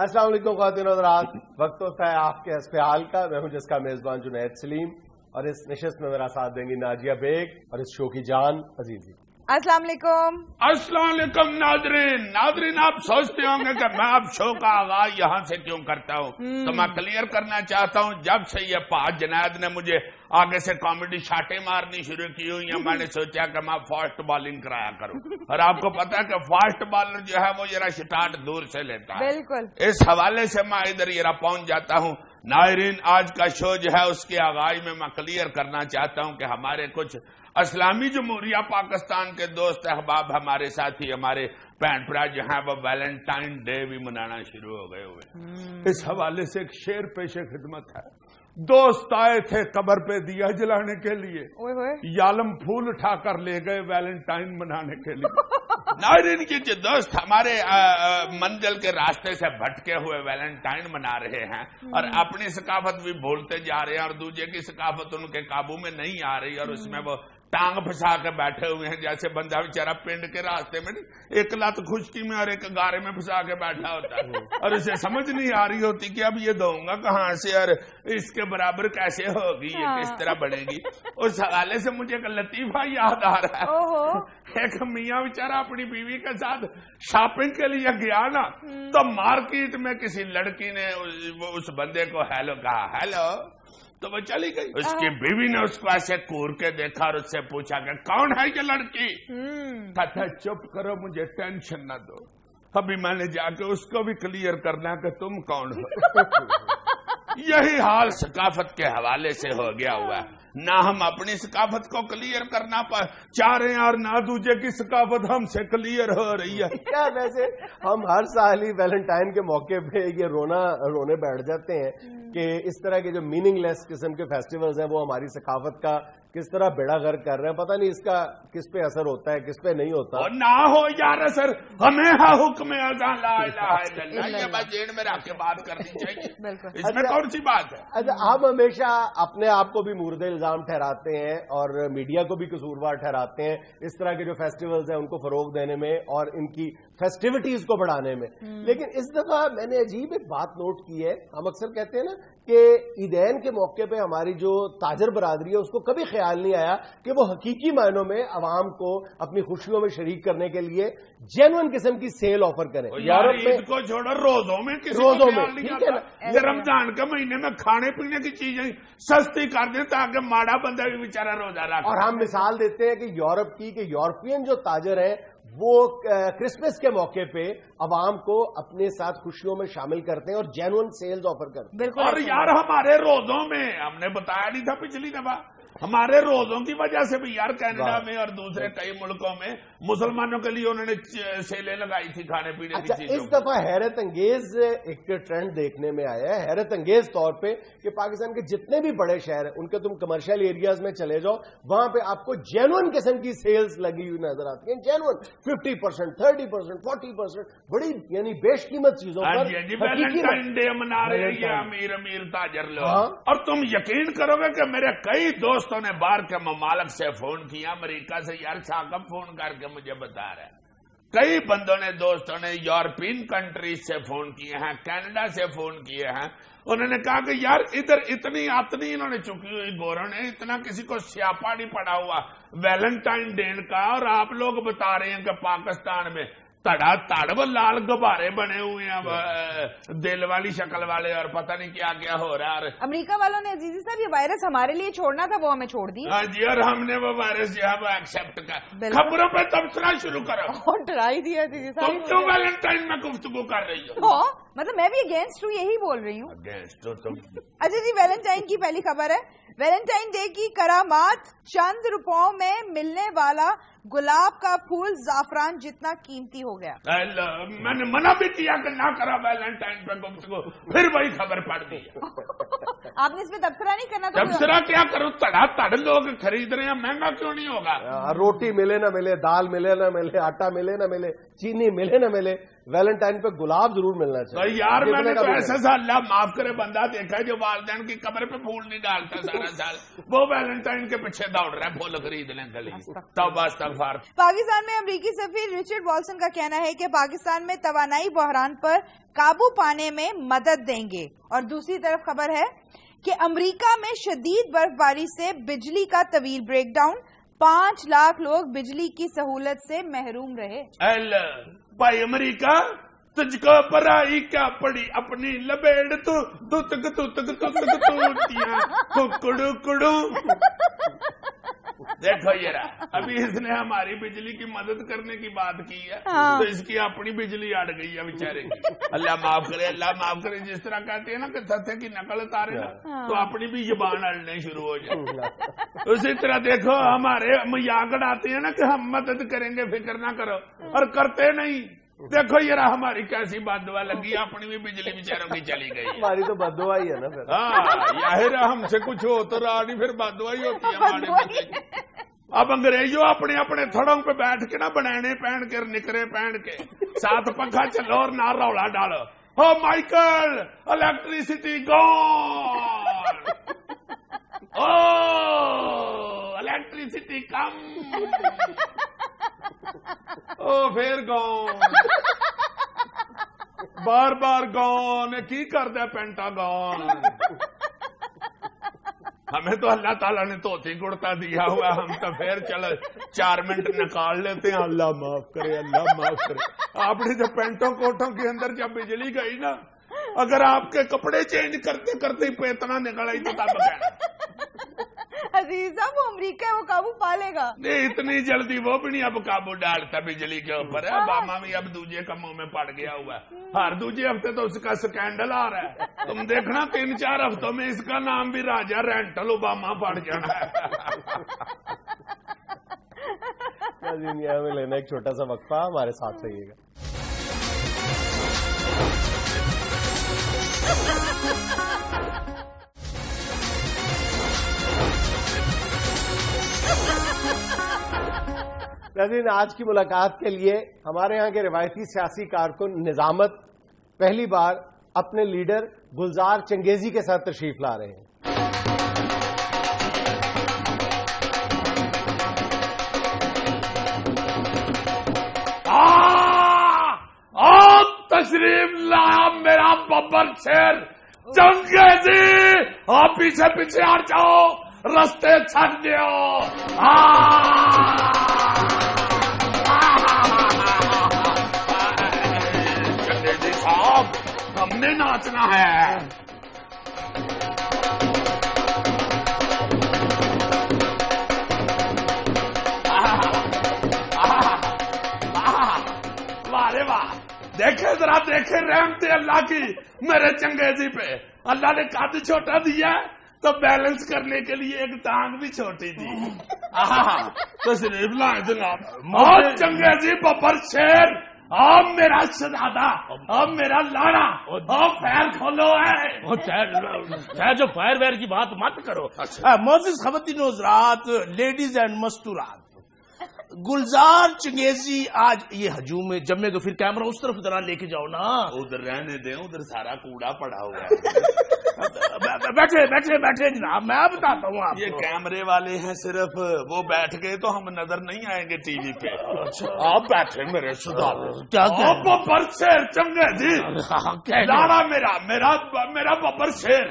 السلام علیکم خواتین و حضرات، وقت ہوتا ہے آپ کے حسب حال کا. میں ہوں جس کا میزبان جنید سلیم، اور اس نشست میں میرا ساتھ دیں گی ناجیہ بیگ اور اس شو کی جان عزیزی. السلام علیکم. السلام علیکم ناظرین آپ سوچتے ہوں گے کہ میں اب شو کا آغاز یہاں سے کیوں کرتا ہوں، تو میں کلیئر کرنا چاہتا ہوں جب سے یہ پاج جنید نے مجھے آگے سے کامیڈی شاٹیں مارنی شروع کی ہوئی ہیں، میں نے سوچا کہ میں فاسٹ بالنگ کرایا کروں. اور آپ کو پتا ہے کہ فاسٹ بالر جو ہے وہ ذرا شٹاٹ دور سے لیتا ہے. بالکل اس حوالے سے میں ادھر ذرا پہنچ جاتا ہوں. ناظرین آج کا شو جو ہے اس کے آغاز میں کلیئر کرنا چاہتا ہوں کہ ہمارے کچھ اسلامی جمہوریہ پاکستان کے دوست احباب، ہمارے ساتھی، ہمارے بہن بھرا جو ہیں وہ ویلنٹائن ڈے بھی منانا شروع ہو گئے ہوئے. اس حوالے سے ایک شعر پیش خدمت ہے. دوست آئے تھے قبر پہ دیا جلانے کے لیے، یالم پھول اٹھا کر لے گئے ویلنٹائن منانے کے لیے. ناظرین کے جو دوست ہمارے منزل کے راستے سے بھٹکے ہوئے ویلنٹائن منا رہے ہیں اور اپنی ثقافت بھی بھولتے جا رہے ہیں اور دوسرے کی ثقافت ان کے قابو میں نہیں آ رہی، اور اس میں وہ ٹانگ پھنسا کے بیٹھے ہوئے ہیں جیسے بندہ بیچارہ پنڈ کے راستے میں ایک لت خشکی میں اور ایک گارے میں پھنسا کے بیٹھا ہوتا ہے اور اسے سمجھ نہیں آ رہی ہوتی کہ اب یہ دوں گا کہاں سے اور اس کے برابر کیسے ہوگی، یہ کس طرح بڑھے گی. اس حوالے سے مجھے ایک لطیفہ یاد آ رہا ہے. ایک میاں بیچارہ اپنی بیوی کے ساتھ شاپنگ کے لیے گیا نا، تو مارکیٹ میں کسی لڑکی نے اس بندے کو ہیلو کہا، ہیلو، تو وہ چلی گئی. اس کی بیوی نے اس کو ایسے کور کے دیکھا اور اس سے پوچھا کہ کون ہے یہ لڑکی؟ کہتا چپ کرو، مجھے ٹینشن نہ دو، ابھی میں نے جا کے اس کو بھی کلیئر کرنا کہ تم کون ہو. یہی حال ثقافت کے حوالے سے ہو گیا ہوا ہے. نہ ہم اپنی ثقافت کو کلیئر کرنا چاہ رہے ہیں اور نہ دوسرے کی ثقافت ہم سے کلیئر ہو رہی ہے. کیا ویسے ہم ہر سال ہی ویلنٹائن کے موقع پہ یہ رونے بیٹھ جاتے ہیں کہ اس طرح کے جو میننگ لیس قسم کے فیسٹیولز ہیں وہ ہماری ثقافت کا کس طرح بیڑا غرق کر رہے ہیں. پتہ نہیں اس کا کس پہ اثر ہوتا ہے کس پہ نہیں ہوتا. اور نہ ہو یار اثر، ہمیں حکم اذان لا الہ الا اللہ، یہ بات ذہن میں رکھ کے بات کرنی چاہیے. اس میں کون سی بات ہے؟ اچھا، ہم ہمیشہ اپنے آپ کو بھی مورد الزام ٹھہراتے ہیں اور میڈیا کو بھی قصوروار ٹھہراتے ہیں اس طرح کے جو فیسٹیولز ہیں ان کو فروغ دینے میں اور ان کی فیسٹیوٹیز کو بڑھانے میں. لیکن اس دفعہ میں نے عجیب ایک بات نوٹ کی ہے. ہم اکثر کہتے ہیں نا کہ عیدین کے موقع پہ ہماری جو تاجر برادری ہے اس کو کبھی خیال نہیں آیا کہ وہ حقیقی معنوں میں عوام کو اپنی خوشیوں میں شریک کرنے کے لیے جینوئن قسم کی سیل آفر کریں. یورپ میں کو چھوڑو، روزوں میں ٹھیک ہے نا، رمضان کے مہینے میں کھانے پینے کی چیزیں سستی کر دیں تاکہ ماڑا بندہ بھی بیچارہ روزہ رکھے. اور ہم مثال دیتے ہیں کہ یورپ کی کہ یورپین جو تاجر ہیں وہ کرسمس کے موقع پہ عوام کو اپنے ساتھ خوشیوں میں شامل کرتے ہیں اور جینوئن سیلز آفر کرتے ہیں. اور یار ہمارے روزوں میں ہم نے بتایا نہیں تھا پچھلی دفعہ، ہمارے روزوں کی وجہ سے بھی یار کینیڈا میں اور دوسرے کئی ملکوں میں مسلمانوں کے لیے انہوں نے سیلیں لگائی تھی کھانے پینے کی چیزوں. اس دفعہ حیرت انگیز ایک ٹرینڈ دیکھنے میں آیا ہے، حیرت انگیز طور پہ کہ پاکستان کے جتنے بھی بڑے شہر ہیں ان کے تم کمرشل ایریاز میں چلے جاؤ، وہاں پہ آپ کو جینوئن قسم کی سیلز لگی ہوئی نظر آتی ہیں. جینوئن 50%، 30%، 40%، بڑی یعنی بیش قیمت چیزوں پر ویلنٹائن ڈے منا رہے ہیں یہ امیر تاجر لوگ. اور تم یقین کرو گے کہ میرے کئی دوستوں نے باہر کے ممالک سے فون کیا، امریکہ سے یار ثاقب فون کر کے مجھے بتا رہا ہے، کئی بندوں نے دوستوں نے یورپین کنٹریز سے فون کیے ہیں، کینیڈا سے فون کیے ہیں. انہوں نے کہا کہ یار ادھر اتنی انہوں نے چکی ہوئی گوروں نے، اتنا کسی کو سیاپا نہیں پڑا ہوا ویلنٹائن ڈے کا، اور آپ لوگ بتا رہے ہیں کہ پاکستان میں تڑ وہ لال غبارے بنے ہوئے ہیں دل والی شکل والے اور پتہ نہیں کیا کیا ہو رہا ہے. امریکہ والوں نے عزیزی صاحب یہ وائرس ہمارے لیے چھوڑنا تھا، وہ ہمیں چھوڑ دی. ہاں جی، اور ہم نے وہ وائرس جو ہے وہ ایکسپٹ کر خبروں پہ تبصرہ شروع کرو اور ڈرائی دیا. تم کیوں ویلنٹائن میں گفتگو کر رہی ہو؟ مطلب میں بھی اگینسٹ ہوں، یہی بول رہی ہوں. اگینسٹ ہو تم؟ اچھا جی، ویلنٹائن کی پہلی خبر ہے، ویلنٹائن ڈے کی کرامات. چند روپوں میں ملنے والا گلاب کا پھول زعفران جتنا قیمتی ہو گیا. میں نے منع بھی کیا کہ نہ کرا ویلنٹائن پہ گفتگو، پھر وہی خبر پڑ دی. آپ نے اس میں تبصرہ نہیں کرنا؟ تبصرہ کیا کرو، تڑ لوگ خرید رہے ہیں، مہنگا کیوں نہیں ہوگا؟ روٹی ملے نہ ملے، دال ملے نہ ملے، آٹا ملے نہ ملے، چینی ملے نہ ملے، ویلنٹائن پہ گلاب ضرور ملنا چاہیے. یار میں نے تو ایسا سا اللہ معاف کرے بندہ دیکھا ہے جو والدین کی قبر پہ پھول نہیں ڈالتا سارا سال, وہ ویلنٹائن کے پیچھے دوڑ رہا ہے پھول خرید لیں گلی. توبہ استغفار. پاکستان میں امریکی سفیر رچرڈ والسن کا کہنا ہے کہ پاکستان میں توانائی بحران پر قابو پانے میں مدد دیں گے. اور دوسری طرف خبر ہے کہ امریکہ میں شدید برف باری سے بجلی کا طویل بریک ڈاؤن, 5 لاکھ لوگ بجلی کی سہولت سے محروم رہے. بھائی امریکہ تجھ کو پرائی کیا پڑی اپنی لبیڑ تو تک کڑو کڑو. دیکھو یہ ابھی اس نے ہماری بجلی کی مدد کرنے کی بات کی ہے تو اس کی اپنی بجلی اڑ گئی ہے بیچارے کی. اللہ معاف کرے, اللہ معاف کرے. جس طرح کہتے ہیں نا کہ تھے کی نقل اتارے نا تو اپنی بھی زبان اڑنے شروع ہو جائے. اسی طرح دیکھو ہمارے مذاق اڑاتے ہیں نا کہ ہم مدد کریں گے فکر نہ کرو, اور کرتے نہیں. دیکھو یہ ہماری کیسی بد دعا لگی, اپنی بھی بجلی بیچاروں کی چلی گئی. ہماری تو بد دعا ہی ہے نا پھر. ہاں یاہر ہم سے کچھ ہو تو رہا نہیں, پھر بد دعا ہی ہوتی ہے ہمارے. اب انگریزوں اپنے اپنے تھڑوں پہ بیٹھ کے نا بنانے پہن کے نکرے پہن کے ساتھ پنکھا چلو اور نہ رولا ڈالو. او مائیکل الیکٹریسٹی گون, او الیکٹریسٹی کم, او پھر گون, بار بار گون کی کردا پینٹا گون. ہمیں تو اللہ تعالیٰ نے توتی گڑتا دیا ہوا, ہم تو پھر چلو 4 منٹ نکال لیتے ہیں. اللہ معاف کرے, اللہ معاف کرے. آپ نے جو پینٹوں کوٹوں کے اندر جب بجلی گئی نا, اگر آپ کے کپڑے چینج کرتے کرتے ہی پیتنا نکل آئی تو تب کہنا عزیز صاحب وہ امریکہ ہے, وہ قابو پا لے گا. نہیں اتنی جلدی وہ بھی نہیں اب قابو ڈالتا بجلی کے اوپر. اوباما بھی اب دوسرے کاموں میں پڑ گیا ہوا ہے. ہر دوسرے ہفتے تو اس کا سکینڈل آ رہا ہے. تم دیکھنا 3-4 ہفتوں میں اس کا نام بھی راجا رینٹل اوباما پڑ جانا ہے. ہمیں لینا ایک چھوٹا سا وقفہ, ہمارے ساتھ رہیے گا. ناظرین آج کی ملاقات کے لیے ہمارے ہاں کے روایتی سیاسی کارکن نظامت پہلی بار اپنے لیڈر گلزار چنگیزی کے ساتھ تشریف لا رہے ہیں. تشریف لایا میرا ببر شیر چنگیزی, آپ پیچھے پیچھے آ جاؤ, رستے چھٹ دیو. چنگیزی صاحب ہم نے ناچنا ہے. واہ واہ, دیکھے ذرا دیکھے رحمت اللہ کی میرے چنگیزی پہ. اللہ نے قد چھوٹا دیا تو بیلنس کرنے کے لیے ایک ٹانگ بھی چھوٹی دی. تشریف لائے جناب. اور چنگیزی ببر شیر, آپ میرا شہزادہ, آپ میرا لاڑا, آپ فائر کھولو ہے. جو فائر وائر کی بات مت کرو. معزز خواتین و حضرات, لیڈیز اینڈ مستورات, گلزار چنگیزی آج یہ ہجوم میں جمے تو پھر کیمرہ اس طرف ذرا لے کے جاؤ نا. ادھر رہنے دیں, ادھر سارا کوڑا پڑا ہوا ہے. بیٹھے بیٹھے بیٹھے جناب, میں بتاتا ہوں آپ. یہ کیمرے والے ہیں صرف, وہ بیٹھ گئے تو ہم نظر نہیں آئیں گے ٹی وی پہ. آپ بیٹھے میرے شہزادے ببر شیر چنگیزی, لاڑا میرا ببر شیر.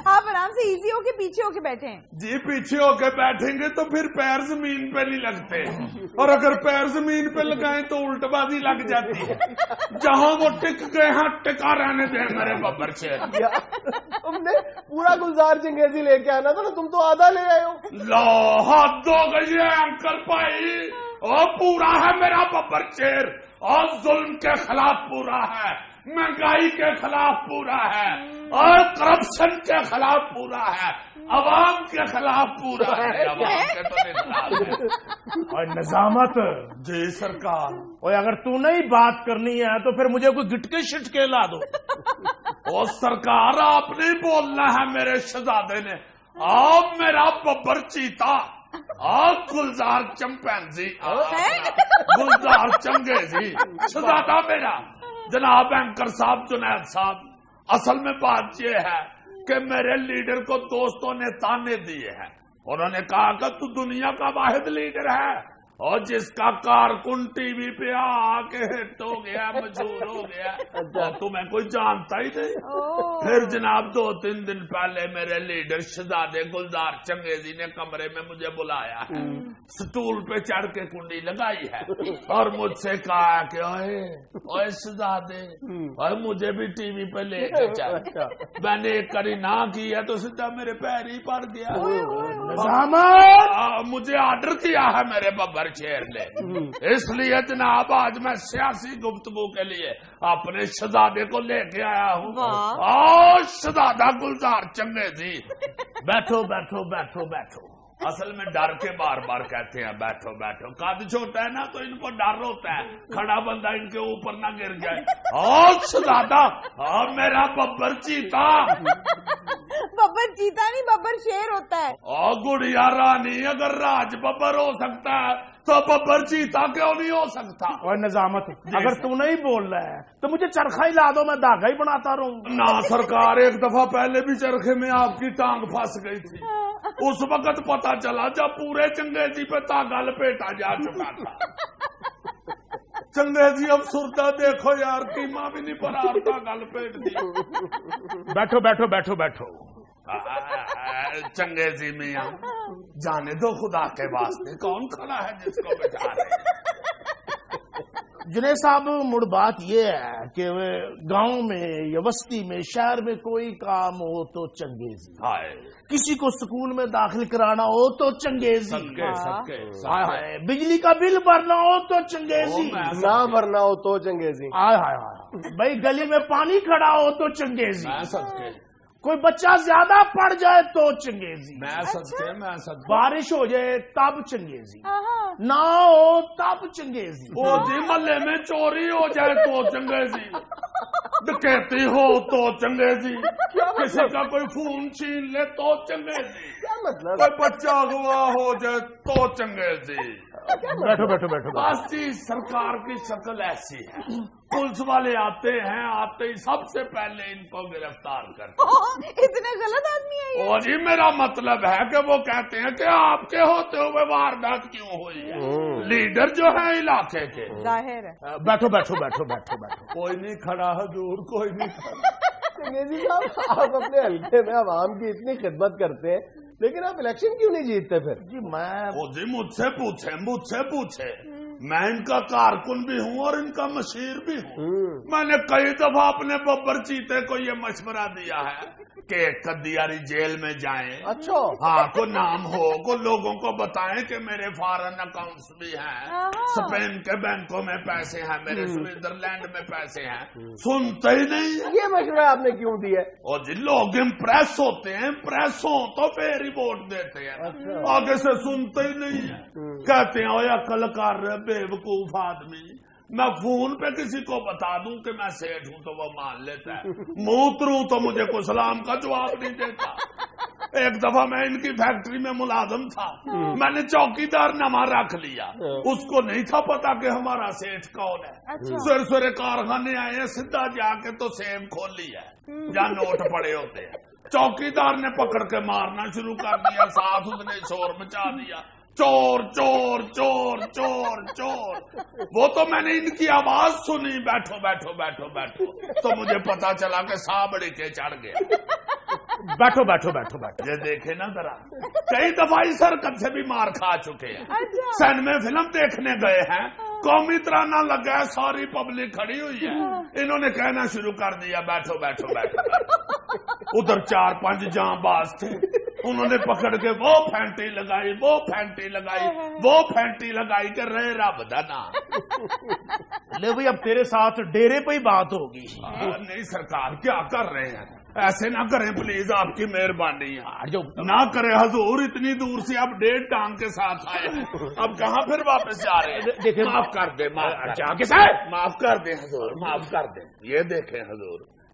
آپ آرام سے ایزی ہو کے پیچھے ہو کے بیٹھیں. جی پیچھے ہو کے بیٹھیں گے تو پھر پیر زمین پہ نہیں لگتے, اور اگر پیر زمین پہ لگائیں تو الٹ بازی لگ جاتی ہے. جہاں وہ ٹک گئے ہاں ٹکا رہنے دیں میرے ببر شیر. تم نے پورا گلزار چنگیزی لے کے آنا تھا نا, تم تو آدھا لے آئے ہو. لو ہاتھ دو گئی انکل بھائی, اور پورا ہے میرا ببر شیر, اور ظلم کے خلاف پورا ہے, مہنگائی کے خلاف پورا ہے, اور کرپشن کے خلاف پورا ہے, عوام کے خلاف پورا ہے. عوام کے تو خلاف ہے. اور نظامت جی سرکار, اور اگر تو نہیں بات کرنی ہے تو پھر مجھے کوئی گٹکے شٹکے لا دو. اور سرکار آپ نہیں بولنا ہے میرے شہزادے نے. آپ میرا ببر چیتا, گلزار چمپینزی، گلزار چنگیزی شہزادہ میرا جناب اینکر صاحب جنید صاحب، اصل میں بات یہ ہے کہ میرے لیڈر کو دوستوں نے تانے دیے ہیں، انہوں نے کہا کہ تو دنیا کا واحد لیڈر ہے اور جس کا کارکن ٹی وی پہ آ کے ہٹ ہو گیا، مشہور ہو گیا، اور تمہیں کوئی جانتا ہی نہیں۔ پھر جناب 2-3 دن پہلے میرے لیڈر شہزادے گلزار چنگیزی نے کمرے میں مجھے بلایا ہے، سٹول پہ چڑھ کے کنڈی لگائی ہے اور مجھ سے کہا کہ اوے شہزادے، اور مجھے بھی ٹی وی پہ لے کے چل۔ میں نے ایک کری نہ کی ہے تو سیدھا میرے پیر ہی پڑ گیا۔ مجھے آرڈر کیا ہے میرے ببر شیر نے، اس لیے جناب آج میں سیاسی گفتگو کے لیے اپنے شہزادے کو لے کے آیا ہوں۔ شہزادہ گلزار چنگیزی، بیٹھو بیٹھو بیٹھو بیٹھو۔ اصل میں ڈر کے بار بار کہتے ہیں بیٹھو بیٹھو، قد چھوٹا ہے نا تو ان کو ڈر ہوتا ہے کھڑا بندہ ان کے اوپر نہ گر جائے۔ شہزادہ میرا ببر چیتا، ببر چیتا نہیں ببر شیر ہوتا ہے۔ گڑیا رانی، اگر راج ببر ہو سکتا ہے تو ببر چیتا کیوں نہیں ہو سکتا؟ اور نظامت اگر تو نہیں بول رہا ہے تو مجھے چرخا ہی لا دو، میں دھاگا ہی بناتا رہوں۔ نہ سرکار، ایک دفعہ پہلے بھی چرخے میں آپ کی ٹانگ پھنس گئی تھی، اس وقت پتا چلا جب پورے چنگیزی پہ تاگا لپیٹا جا چکا تھا۔ چنگیزی اب سرتا دیکھو یار، قیمہ بھی نہیں پڑا، تاگا لپیٹ دی۔ بیٹھو بیٹھو بیٹھو بیٹھو۔ چنگیزی میاں جانے دو خدا کے واسطے، کون کھڑا ہے جس کو بٹھا رہے ہیں؟ جنید صاحب مڑ بات یہ ہے کہ گاؤں میں یا بستی میں شہر میں کوئی کام ہو تو چنگیزی، کسی کو سکول میں داخل کرانا ہو تو چنگیزی، بجلی کا بل بھرنا ہو تو چنگیزی، نہ بھرنا ہو تو چنگیزی، بھائی گلی میں پانی کھڑا ہو تو چنگیزی، کوئی بچہ زیادہ پڑ جائے تو چنگیزی، بارش ہو جائے تب چنگیزی، نہ ہو تب چنگیزی، محلے میں چوری ہو جائے تو چنگیزی، ڈکیتی ہو تو چنگیزی، کسی کا کوئی فون چھین لے تو چنگیزی، کیا مطلب؟ کوئی بچہ اغوا ہو جائے تو چنگیزی۔ بیٹھو بیٹھو بیٹھو۔ بس جی سرکار کی شکل ایسی ہے، پولیس والے آتے ہیں، آتے ہی سب سے پہلے ان کو گرفتار کرتے ہیں۔ اتنے غلط آدمی ہے یہ؟ اور جی میرا مطلب ہے کہ وہ کہتے ہیں کہ آپ کے ہوتے ہوئے واردات کیوں ہوئی ہے، لیڈر جو ہے علاقے کے۔ ظاہر ہے۔ بیٹھو بیٹھو بیٹھو بیٹھو بیٹھو۔ کوئی نہیں کھڑا حضور، کوئی نہیں کھڑا۔ چنگیزی صاحب آپ اپنے حلقے میں عوام کی اتنی خدمت کرتے ہیں لیکن آپ الیکشن کیوں نہیں جیتتے پھر؟ جی میں جی مجھ سے پوچھے، میں ان کا کارکن بھی ہوں اور ان کا مشیر بھی ہوں۔ میں نے کئی دفعہ اپنے ببر چیتے کو یہ مشورہ دیا ہے کہ قدیاری جیل میں جائیں، اچھا ہاں کوئی نام ہو، کوئی لوگوں کو بتائیں کہ میرے فارن اکاؤنٹس بھی ہیں، اسپین کے بینکوں میں پیسے ہیں، میرے سوئٹزرلینڈ میں پیسے ہیں، سنتے ہی نہیں۔ یہ مشورہ آپ نے کیوں دیا؟ اور جی لوگ امپریس ہوتے ہیں، پریس ہو تو پھر ہی ووٹ دیتے ہیں، آگے سے سنتے ہی نہیں ہیں، کہتے ہیں اوہ عقل کر رہے بے وقوف آدمی۔ میں فون پہ کسی کو بتا دوں کہ میں سیٹ ہوں تو وہ مان لیتا ہے، منہ تروں تو مجھے کوئی سلام کا جواب نہیں دیتا۔ ایک دفعہ میں ان کی فیکٹری میں ملازم تھا، میں نے چوکیدار نامہ رکھ لیا، اس کو نہیں تھا پتا کہ ہمارا سیٹ کون ہے۔ سویرے کارخانے آئے ہیں، سیدھا جا کے تو سیب کھول لیا جہاں نوٹ پڑے ہوتے ہیں، چوکیدار نے پکڑ کے مارنا شروع کر دیا، ساتھ اس نے شور مچا دیا، چور چور چور چور چور۔ وہ تو میں نے ان کی آواز سنی بیٹھو بیٹھو بیٹھو بیٹھو تو مجھے پتا چلا کہ سابڑی کے چڑھ گیا۔ بیٹھو بیٹھو بیٹھو بیٹھو۔ یہ دیکھے نا ذرا، کئی دفعہ اس حرکت سے بھی مار کھا چکے ہیں۔ سین میں فلم دیکھنے گئے ہیں، قومی ترانہ لگا ہے، ساری پبلک کھڑی ہوئی ہے، انہوں نے کہنا شروع کر دیا بیٹھو بیٹھو بیٹھو۔ ادھر 4-5 جاں باز تھے، انہوں نے پکڑ کے وہ پھینٹی لگائی، وہ پھینٹی لگائی، وہ پھینٹی لگائی کہ رے رب دا نام۔ لے بھائی اب تیرے ساتھ ڈیرے پہ ہی بات ہوگی۔ نہیں سرکار کیا کر رہے ہیں، ایسے نہ کریں پلیز، آپ کی مہربانی ہے، نہ کریں حضور، اتنی دور سے آپ 1.5 ٹانگ کے ساتھ آئے ہیں، اب کہاں پھر واپس جا رہے ہیں؟ دیکھیں معاف کر دیں، معاف کر دیں حضور، معاف کر دیں، یہ دیکھیں حضور،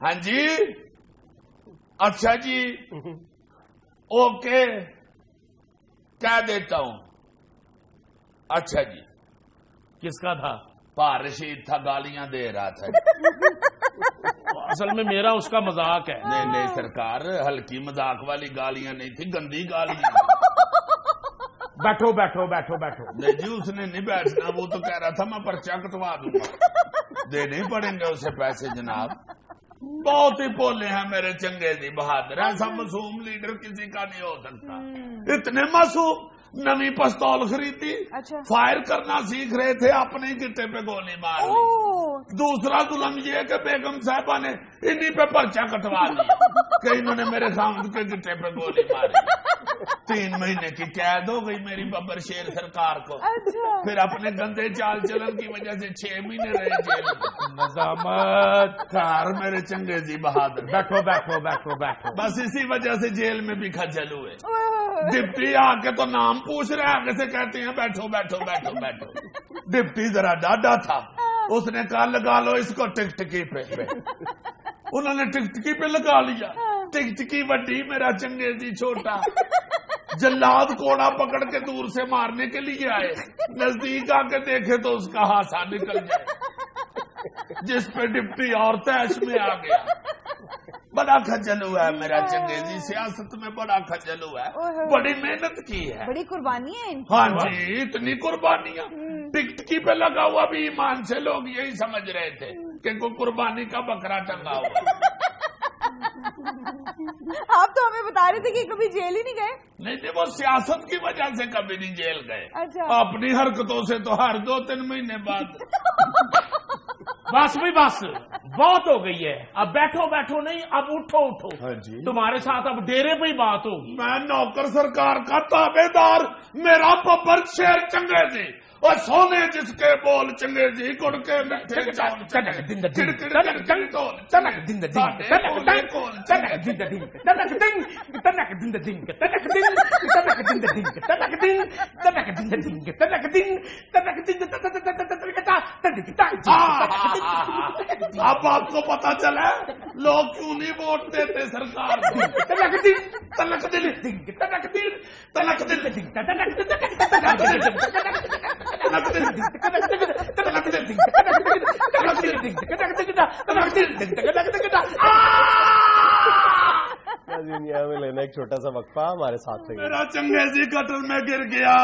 ہاں جی اچھا جی اوکے کہہ دیتا ہوں. اچھا جی کس کا تھا؟ رشید تھا گالیاں دے رہا تھا. اصل میں میرا اس کا مذاق ہے. نہیں سرکار ہلکی مذاق والی گالیاں نہیں تھی گندی گالیاں. بیٹھو بیٹھو بیٹھو بیٹھو. نہیں جی اس نے نہیں بیٹھنا وہ تو کہہ رہا تھا میں پرچہ کٹوا دوں گا. دینے پڑیں گے اسے پیسے جناب. بہت ہی بولے ہیں میرے چنگیزی بہادر. ایسا معصوم لیڈر کسی کا نہیں ہو سکتا. اتنے معصوم نوی پستول خریدی فائر کرنا سیکھ رہے تھے اپنے گٹے پہ گولی مار لی. دوسرا ظلم یہ کہ بیگم صاحبہ نے انہی پہ پرچہ کٹوا لیا کہ انہوں نے میرے خاوند کے گٹے پہ گولی ماری. 3 مہینے کی قید ہو گئی میری ببر شیر سرکار کو. پھر اپنے گندے چال چلن کی وجہ سے 6 مہینے رہے جیل میں. نظامت کار میرے چنگیزی بہادر. بیٹھو بیٹھو بیٹھو بیٹھو. بس اسی وجہ سے جیل میں بھی کھجل ہوئے. ڈپٹی آ کے تو نام پوچھ رہے آگے سے کہتے ہیں بیٹھو بیٹھو بیٹھو بیٹھو. ڈپٹی ذرا ڈاڈا تھا. اس نے کہا لگا لو اس کو ٹکٹکی پہ. انہوں نے ٹکٹکی پہ لگا لیا. ٹکٹکی وڈی میرا چنگیزی چھوٹا. جلاد کوڑا پکڑ کے دور سے مارنے کے لیے آئے. نزدیک آ کے دیکھے تو اس کا ہاتھا نکل جائے جس پہ ڈپٹی اور تیش میں آ گیا. بڑا کھجل ہوا ہے میرا چنگیزی. سیاست میں بڑا کھجل ہوا ہے. بڑی محنت کی ہے. بڑی قربانی ہے. ہاں جی اتنی قربانیاں. ٹکٹکی پہ لگا ہوا بھی ایمان سے لوگ یہی سمجھ رہے تھے کہ کوئی قربانی کا بکرا ٹنگا ہوا. آپ تو ہمیں بتا رہے تھے کہ کبھی جیل ہی نہیں گئے. نہیں وہ سیاست کی وجہ سے کبھی نہیں جیل گئے. اچھا. اپنی حرکتوں سے تو ہر 2-3 مہینے بعد. بس بھی بس بہت ہو گئی ہے. اب بیٹھو بیٹھو نہیں اب اٹھو اٹھو. ہاں جی تمہارے ساتھ اب ڈیرے پہ ہی بات ہوگی. میں نوکر سرکار کا تابے دار میرا ببر شیر چنگیزی اور سونے جس کے بول چنگیزی گڑ کے میٹھے چاول اب آپ کو پتا چلا لوگ کیوں نہیں ووٹ دیتے سرکار کو. تلک دل تلک دل تلک دل تلک دنیا میں لینا ایک چھوٹا سا وقفہ ہمارے ساتھ. میرا چنگیزی قتل میں گر گیا.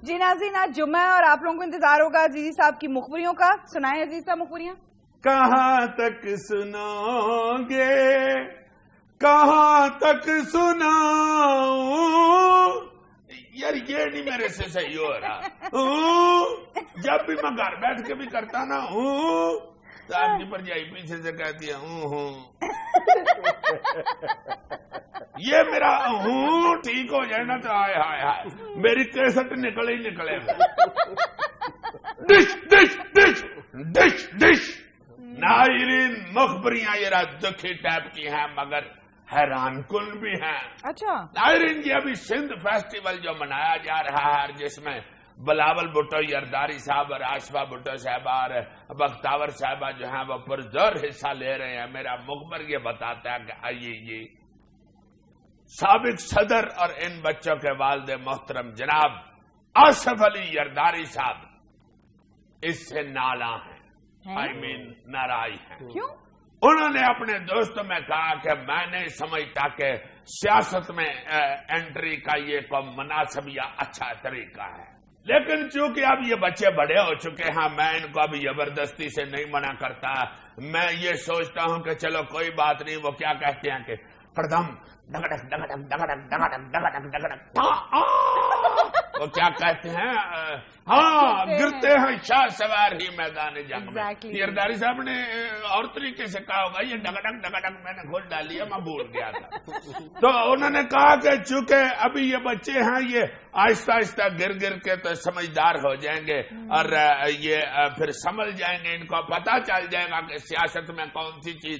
جی ناظرین آج جمعہ ہے اور آپ لوگوں کو انتظار ہوگا عزیزی صاحب کی مخبریوں کا. سنائیں عزیز صاحب مخبریاں. کہاں تک سناؤ گے کہاں تک سناؤں. یار یہ نہیں میرے سے صحیح ہو رہا. جب بھی میں گھر بیٹھ کے بھی کرتا نا تو آپ کی پرجائی پیچھے سے کہتی ہے یہ میرا ٹھیک ہو جائے نا تو ہائے ہائے ہائے میری کیسٹ نکلے ہی نکلے. Dish dish dish dish dish. ناظرین مخبریاں یہ دکھی ٹائپ کی ہیں مگر حیران کن بھی ہیں. اچھا ناظرین یہ ابھی سندھ فیسٹیول جو منایا جا رہا ہے جس میں بلاول بھٹو یرداری صاحب اور آشفا بھٹو صاحبہ اور بختاور صاحبہ جو ہیں وہ پرزور حصہ لے رہے ہیں. میرا مخبر یہ بتاتا ہے کہ آئیے یہ سابق صدر اور ان بچوں کے والد محترم جناب آصف علی یرداری صاحب اس سے نالاں ہیں. ناراض ہیں. کیوں؟ انہوں نے اپنے دوستوں میں کہا کہ میں نہیں سمجھتا کہ سیاست میں انٹری کا یہ کوئی مناسب یا اچھا طریقہ ہے. لیکن چونکہ اب یہ بچے بڑے ہو چکے ہیں میں ان کو ابھی زبردستی سے نہیں منع کرتا. میں یہ سوچتا ہوں کہ چلو کوئی بات نہیں. وہ کیا کہتے ہیں کہ کڑدم ڈگڑک ڈگڑک ڈگڑک ڈگڑک ڈگڑک ڈگڑک. وہ کیا کہتے ہیں ہاں گرتے ہیں شاہ سوار ہی میدان جنگ میں. یرداری صاحب نے اور طریقے سے کہا ہوگا یہ ڈگڑک ڈگڑک میں نے کھول ڈالی ہے میں بھول گیا تھا. تو انہوں نے کہا کہ چونکہ ابھی یہ بچے ہیں یہ آہستہ آہستہ گر گر کے تو سمجھدار ہو جائیں گے اور یہ پھر سمجھ جائیں گے. ان کو پتہ چل جائے گا کہ سیاست میں کون سی چیز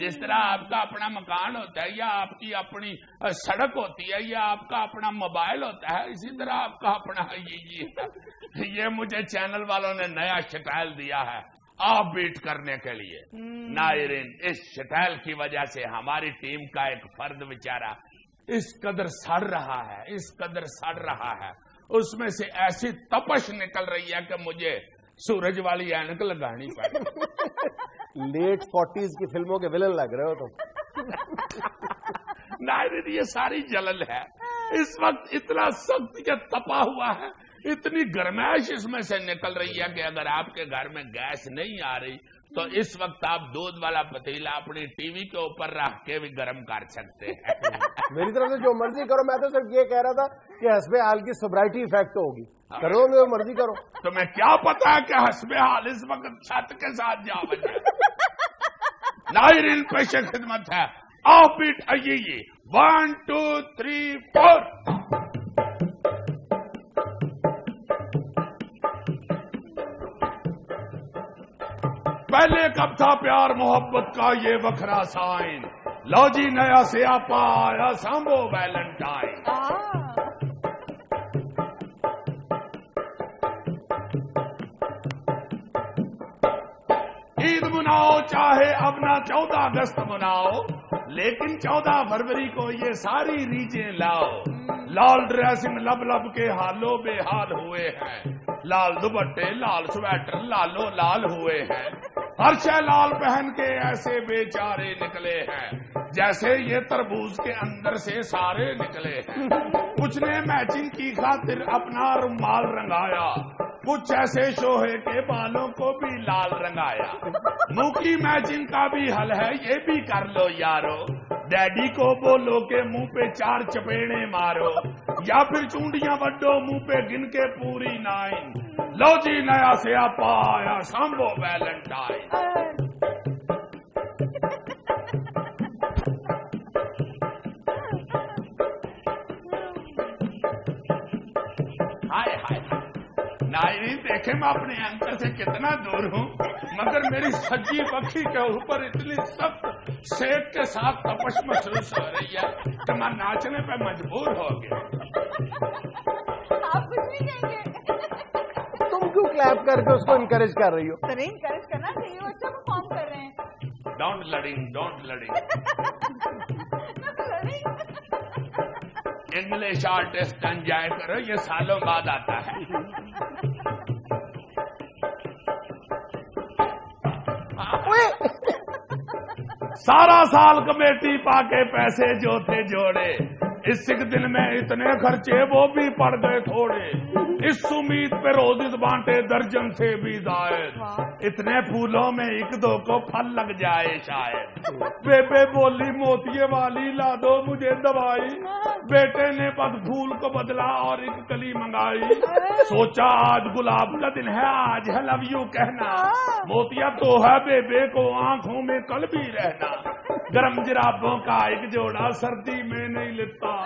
جس طرح آپ کا اپنا مکان ہوتا ہے یا آپ کی اپنی سڑک ہوتی ہے یا آپ کا اپنا موبائل ہوتا ہے، اسی طرح آپ کا اپنا یہ مجھے چینل والوں نے نیا شٹائل دیا ہے آف بیٹ کرنے کے لیے۔ ناظرین، اس شٹائل کی وجہ سے ہماری ٹیم کا ایک فرد بیچارہ اس قدر سڑ رہا ہے، اس میں سے ایسی تپش نکل رہی ہے کہ مجھے سورج والی اینک لگانی پڑی۔ لیٹ 40s کی فلموں کے ولن لگ رہے ہو تم۔ ناظرین، یہ ساری جلل ہے، اس وقت اتنا سخت یہ تپا ہوا ہے، اتنی گرمائش اس میں سے نکل رہی ہے کہ اگر آپ کے گھر میں گیس نہیں آ رہی تو اس وقت آپ دودھ والا پتیلا اپنی ٹی وی کے اوپر رکھ کے بھی گرم کر سکتے ہیں۔ میری طرف سے جو مرضی کرو، میں تو صرف یہ کہہ رہا تھا کہ حسب حال کی سوبرائٹی افیکٹ ہوگی، کرو جو مرضی کرو۔ تمہیں کیا پتا ہے کہ حسب حال اس وقت چھت کے ساتھ جا بجے۔ ناظرین، پیش خدمت ہے آف بیٹ آئیے 1 2 3 4۔ پہلے کب تھا پیار محبت کا یہ وکھرا سائن، لو جی نیا سیاپا آیا سامبو ویلنٹائن۔ عید مناؤ چاہے اب نہ 14 اگست مناؤ، لیکن 14 فروری کو یہ ساری ریجیں لاؤ۔ لال ڈریسنگ لب لب کے حالوں بے حال ہوئے ہیں، لال دوپٹے لال سویٹر لالو لال ہوئے ہیں، ہر شے لال پہن کے ایسے بیچارے نکلے ہیں جیسے یہ تربوز کے اندر سے سارے نکلے ہیں۔ کچھ نے میچنگ کی خاطر اپنا رومال رنگایا، کچھ ایسے شوہے کے بالوں کو بھی لال رنگایا۔ منہ کی میچنگ کا بھی حل ہے، یہ بھی کر لو یارو، ڈیڈی کو بولو کہ منہ پہ 4 چپیڑے مارو، یا پھر چونڈیاں وڈو منہ پہ گن کے پوری 9۔ لو جی نیا سیاپا آیا سامبو ویلنٹائن۔ ہائے ہائے ناظرین، دیکھیں میں اپنے اینکر سے کتنا دور ہوں، مگر میری سجی پکھی کے اوپر اتنی سخت سیک کے ساتھ تپش محسوس ہو رہی ہے کہ میں ناچنے پہ مجبور ہو گیا۔ آپ کچھ نہیں کہیں گے؟ تم کیوں کلیپ کر کے اس کو انکریج کر رہی ہو؟ انکریج کرنا چاہیے، وہ اچھا پرفارم کر رہے ہیں۔ ڈونٹ لڑنگ انگلش آرٹسٹ انجوائے کرو، یہ سالوں بعد آتا ہے۔ سارا سال کمیٹی پا کے پیسے جو تھے جوڑے، اس دن میں اتنے خرچے وہ بھی پڑ گئے تھوڑے، اس امید پہ روزز بانٹے درجن سے بھی زائد، اتنے پھولوں میں 1-2 کو پھل لگ جائے شاید۔ بیبے بولی موتیے والی لا دو مجھے دوائی، بیٹے نے بد پھول کو بدلا اور 1 کلی منگائی، سوچا آج گلاب کا دن ہے، آج ہے لو یو کہنا، موتیا تو ہے بیبے کو آنکھوں میں کل بھی رہنا، گرم جرابوں کا 1 جوڑا سردی میں نہیں لیتا،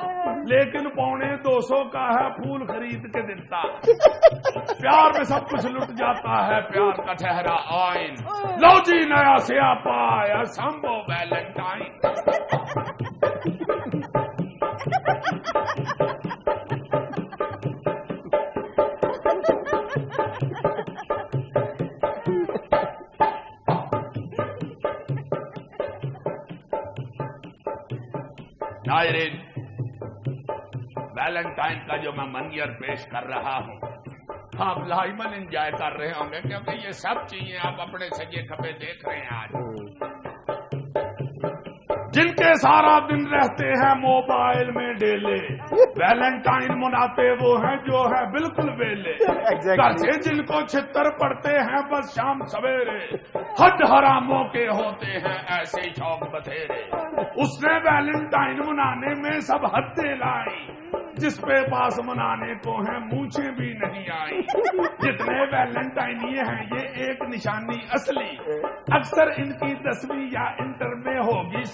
لیکن 250 کا ہے پھول خرید کے دیتا۔ پیار میں سب کچھ لٹ جاتا ہے، پیار کا ٹھہرا آئین، لو جی نیا سیاپا آیا سامبو ویلنٹائن۔ ناظرین، ویلنٹائن کا جو میں منظر پیش کر رہا ہوں آپ لائمن انجوائے کر رہے ہوں گے، کیونکہ یہ سب چیزیں آپ اپنے سجے کھپے دیکھ رہے ہیں آج، جن کے سارا دن رہتے ہیں موبائل میں ڈیلے، ویلنٹائن مناتے وہ ہیں جو ہے بالکل ویلے، گھر سے جن کو چھتر پڑتے ہیں بس شام سویرے، ہڈ حراموں کے ہوتے ہیں ایسے شوق بتھیرے، اس نے ویلنٹائن منانے میں سب حدیں لائی، جس پہ پاس منانے کو ہیں مونچھیں بھی نہیں آئی، جتنے ویلنٹائن یہ ہیں یہ ایک نشانی اصلی، اکثر ان کی 10ویں یا انٹر میں ہوگی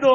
2